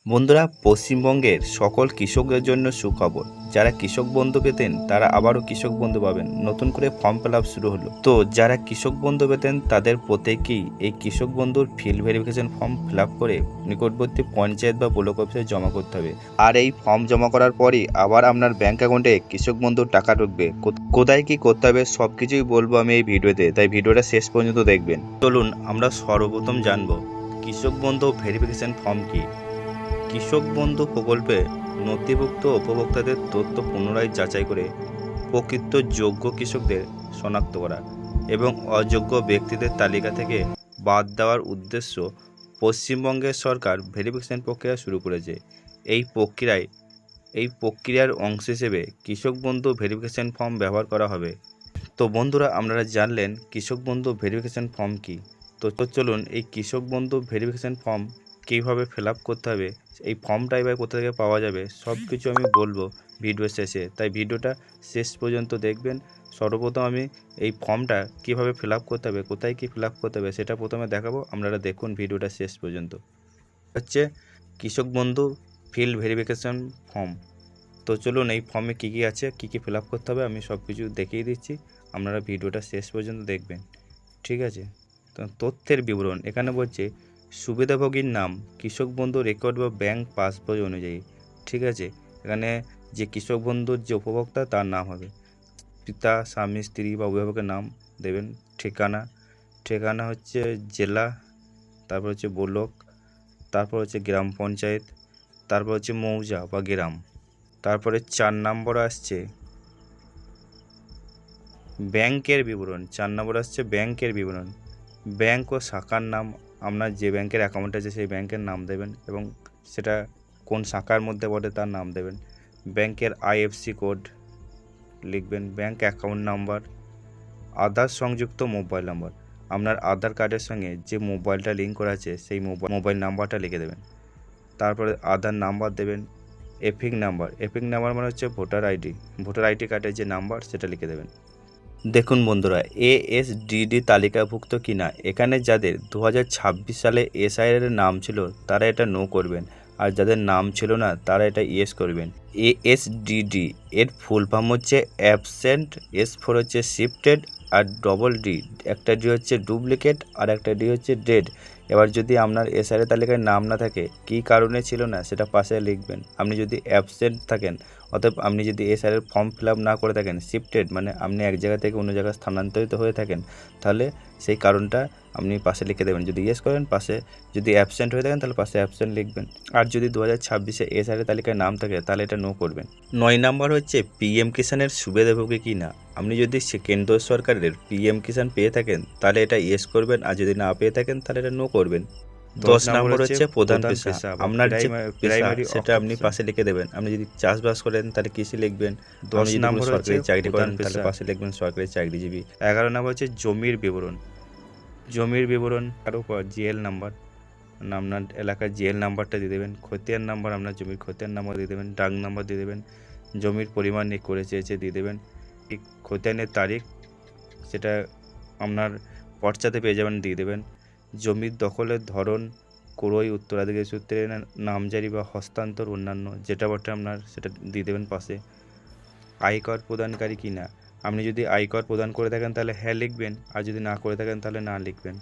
বন্ধুরা, পশ্চিমবঙ্গের সকল কৃষকদের জন্য সুখবর। যারা কৃষক বন্ধু পেতেন তারা আবারও কৃষক বন্ধু পাবেন। নতুন করে ফর্ম ফিল আপ শুরু হলো। তো যারা কৃষক বন্ধু পেতেন তাদের প্রত্যেকেই এই কৃষক বন্ধুর field verification form fill up করে নিকটবর্তী পঞ্চায়েত বা ব্লক অফিসে জমা করতে হবে। আর এই ফর্ম জমা করার পরই আবার আপনার ব্যাংক অ্যাকাউন্টে কৃষক বন্ধুর টাকা ঢুকবে। কোথায় কি করতে হবে সব কিছুই বলবো আমি এই ভিডিওতে, তাই ভিডিওটা শেষ পর্যন্ত দেখবেন। চলুন আমরা সর্বপ্রথম জানবো কৃষক বন্ধু ভেরিফিকেশন ফর্ম কি। কৃষক বন্ধু প্রকল্পে নথিভুক্ত উপভোক্তাদের তথ্য পুনরায় যাচাই করে প্রকৃত যোগ্য কৃষকদের শনাক্ত করা এবং অযোগ্য ব্যক্তিদের তালিকা থেকে বাদ দেওয়ার উদ্দেশ্য পশ্চিমবঙ্গের সরকার ভেরিফিকেশন প্রক্রিয়া শুরু করেছে। এই প্রক্রিয়ার অংশ হিসেবে কৃষক বন্ধু ভেরিফিকেশন ফর্ম ব্যবহার করা হবে। তো বন্ধুরা, আপনারা জানলেন কৃষক বন্ধু ভেরিফিকেশন ফর্ম কি। তো চলুন এই কৃষক বন্ধু ভেরিফিকেশন ফর্ম কীভাবে ফিল আপ করতে হবে, এই ফর্মটা এবার কোথা থেকে পাওয়া যাবে, সব কিছু আমি বলবো ভিডিও শেষে, তাই ভিডিওটা শেষ পর্যন্ত দেখবেন। সর্বপ্রথম আমি এই ফর্মটা কীভাবে ফিল আপ করতে হবে, কোথায় কী ফিল আপ করতে হবে সেটা প্রথমে দেখাবো। আপনারা দেখুন ভিডিওটা শেষ পর্যন্ত। হচ্ছে কৃষক বন্ধু ফিল্ড ভেরিফিকেশন ফর্ম। তো চলুন এই ফর্মে কী কী আছে, কী কী ফিল আপ করতে হবে আমি সব কিছু দেখিয়ে দিচ্ছি। আপনারা ভিডিওটা শেষ পর্যন্ত দেখবেন, ঠিক আছে। তো তথ্যের বিবরণ এখানে বলছে সুবিধাভোগীর নাম কৃষক বন্ধু রেকর্ড বা ব্যাংক পাসবই অনুযায়ী, ঠিক আছে। এখানে যে কৃষক বন্ধুর যে উপভোক্তা তার নাম হবে, পিতা, স্বামী, স্ত্রী বা অভিভাবকের নাম দেবেন। ঠিকানা হচ্ছে জেলা, তারপর হচ্ছে ব্লক, তারপর হচ্ছে গ্রাম পঞ্চায়েত, তারপর হচ্ছে মৌজা বা গ্রাম। তারপরে 4 নম্বর আসছে ব্যাংকের বিবরণ। 4 নম্বর আসছে ব্যাংকের বিবরণ, ব্যাংক ও শাখার নাম। আপনার যে ব্যাংকের অ্যাকাউন্ট আছে সেই ব্যাংকের নাম দেবেন এবং সেটা কোন শাখার মধ্যে পড়ে তার নাম দেবেন। ব্যাংকের আইএফসি কোড লিখবেন, ব্যাংক অ্যাকাউন্ট নাম্বার, আধার সংযুক্ত মোবাইল নাম্বার। আপনার আধার কার্ডের সঙ্গে যে মোবাইলটা লিঙ্ক করা আছে সেই মোবাইল নাম্বারটা লিখে দেবেন। তারপরে আধার নাম্বার দেবেন। এপিক নাম্বার মানে হচ্ছে ভোটার আইডি কার্ডের যে নাম্বার সেটা লিখে দেবেন। দেখুন বন্ধুরা, এএসডিডি তালিকাভুক্ত কিনা, এখানে যাদের 2026 সালে এসআইআর নাম ছিল তারা এটা নো করবেন, আর যাদের নাম ছিল না তারা এটা ইয়েস করবেন। এএসডিডি এর ফুল ফর্ম হচ্ছে অ্যাবসেন্ট, এস ফর হচ্ছে শিফটেড, আর ডবল ডি, একটা ডি হচ্ছে ডুপ্লিকেট আর একটা ডি হচ্ছে ডেড। এবার যদি আপনার এসআইআর তালিকায় নাম না থাকে, কী কারণে ছিল না সেটা পাশে লিখবেন। আপনি যদি অ্যাবসেন্ট থাকেন, অতএব আপনি যদি এসআইআর ফর্ম ফিল আপ না করে থাকেন, শিফটেড মানে আপনি এক জায়গা থেকে অন্য জায়গায় স্থানান্তরিত হয়ে থাকেন, তাহলে সেই কারণটা আপনি পাশে লিখে দেবেন। যদি ইয়েস করেন পাশে, যদি অ্যাবসেন্ট হয়ে থাকেন তাহলে পাশে অ্যাবসেন্ট লিখবেন। আর যদি 2026-এ এসআইআর তালিকায় নাম থাকে তাহলে এটা নো করবেন। 9 নম্বর হচ্ছে পিএম কিষাণের সুবিধাভোগী কি না। আপনি যদি কেন্দ্র সরকারের পিএম কিষাণ পেয়ে থাকেন তাহলে এটা ইয়েস করবেন, আর যদি না পেয়ে থাকেন তাহলে এটা নো করবেন। 10 নম্বর হচ্ছে প্রধান পেশা। আপনার যে পেশা সেটা আপনি পাশে লিখে দেবেন। আপনি যদি চাষবাস করেন তাহলে কৃষি লিখবেন। 10 নম্বর সরকারি চাকরি করেন তাহলে পাশে লিখবেন সরকারি চাকরিজীবী। 11 নম্বর হচ্ছে জমির বিবরণ আর উপর জিএল নাম্বার, আপনার এলাকার জিএল নাম্বারটা দিয়ে দেবেন। খতিয়ান নাম্বার, আপনার জমির খতিয়ান নাম্বার দিয়ে দেবেন। ডাক নাম্বার দিয়ে দেবেন। জমির পরিমাণ নিয়ে করে চেয়েছে দিয়ে দেবেন। খতিয়ানের তারিখ সেটা আপনার পর্চাতে পেয়ে যাবেন, দিয়ে দেবেন। জমির দখলের ধরন, ক্রয়, উত্তরাধিকারী সূত্রে নামজারি বা হস্তান্তর, অন্যান্য যেটা বটে আপনার সেটা দিয়ে দেবেন পাশে। আয়কর প্রদানকারী কি না, আপনি যদি আয়কর প্রদান করে থাকেন তাহলে হ্যাঁ লিখবেন, আর যদি না করে থাকেন তাহলে না লিখবেন।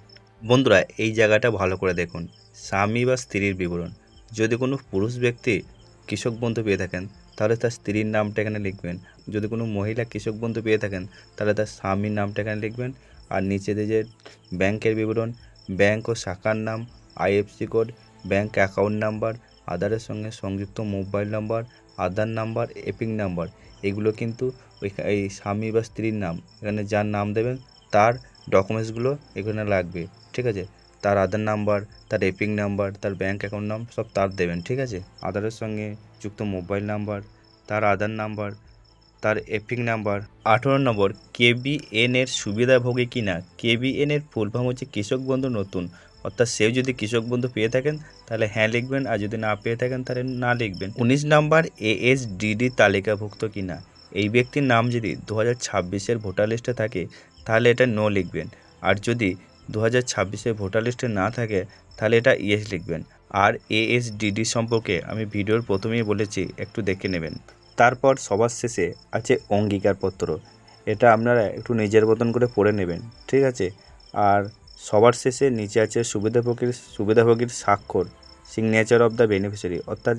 বন্ধুরা, এই জায়গাটা ভালো করে দেখুন, স্বামী বা স্ত্রীর বিবরণ। যদি কোনো পুরুষ ব্যক্তি কৃষক বন্ধু পেয়ে থাকেন তাহলে তার স্ত্রীর নামটা এখানে লিখবেন। যদি কোনো মহিলা কৃষক বন্ধু পেয়ে থাকেন তাহলে তার স্বামীর নামটা এখানে লিখবেন। আর নিচে যে ব্যাংকের বিবরণ, ব্যাংক ও শাখার নাম, IFC code, bank account number, আধারের সঙ্গে সংযুক্ত মোবাইল নাম্বার, আধার নাম্বার, এপিক নাম্বার, এগুলো কিন্তু এই স্বামী বা স্ত্রীর নাম, এখানে যার নাম দেবেন তার ডকুমেন্টসগুলো এখানে লাগবে, ঠিক আছে। তার আধার নাম্বার, তার এপিক নাম্বার, তার ব্যাংক অ্যাকাউন্ট নাম সব তার দেবেন, ঠিক আছে। আধারের সঙ্গে যুক্ত মোবাইল নাম্বার, তার আধার নাম্বার, তার এপিক নাম্বার। 18 নম্বর কেবিএন এর সুবিধাভোগী কিনা। কেবিএন এর ফুল ফর্ম হচ্ছে কৃষক বন্ধু নতুন, অর্থাৎ সেও যদি কৃষক বন্ধু পেয়ে থাকেন তাহলে হ্যাঁ লিখবেন, আর যদি না পেয়ে থাকেন তাহলে না লিখবেন। 19 নম্বর এএসডিডি তালিকাভুক্ত কিনা। এই ব্যক্তির নাম যদি 2026-এর ভোটার লিস্টে থাকে তাহলে এটা নো লিখবেন, আর যদি 2026-এর ভোটার লিস্টে না থাকে তাহলে এটা ইয়েস লিখবেন। আর এএসডিডি সম্পর্কে আমি ভিডিওর প্রথমেই বলেছি, একটু দেখে নেবেন। তারপর সবার শেষে আছে অঙ্গীকারপত্র। এটা আপনারা একটু নিজের মতন করে পড়ে নেবেন, ঠিক আছে। আর সবার শেষে নিচে আছে সুবিধাভোগীর স্বাক্ষর, সিগনেচার অফ দ্য বেনিফিশিয়ারি, অর্থাৎ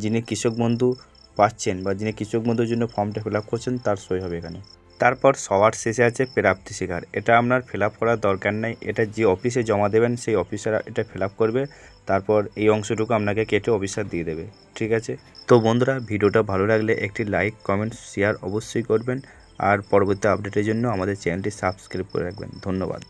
যিনি কৃষক বন্ধু পাচ্ছেন বা যিনি কৃষক বন্ধুর জন্য ফর্মটা ফিল আপ করছেন তার সই হবে এখানে। তারপর সবার শেষে আছে প্রাপ্তি স্বীকার। এটা আপনার ফিল আপ করার দরকার নেই, এটা যে অফিসে জমা দেবেন সেই অফিসার এটা ফিল আপ করবে। তারপর এই অংশটুকু আপনাকে কেটে অফিসার দিয়ে দেবে, ঠিক আছে। তো বন্ধুরা, ভিডিওটা ভালো লাগলে একটি লাইক, কমেন্ট, শেয়ার অবশ্যই করবেন। আর পরবর্তী আপডেটের জন্য আমাদের চ্যানেলটি সাবস্ক্রাইব করে রাখবেন। ধন্যবাদ।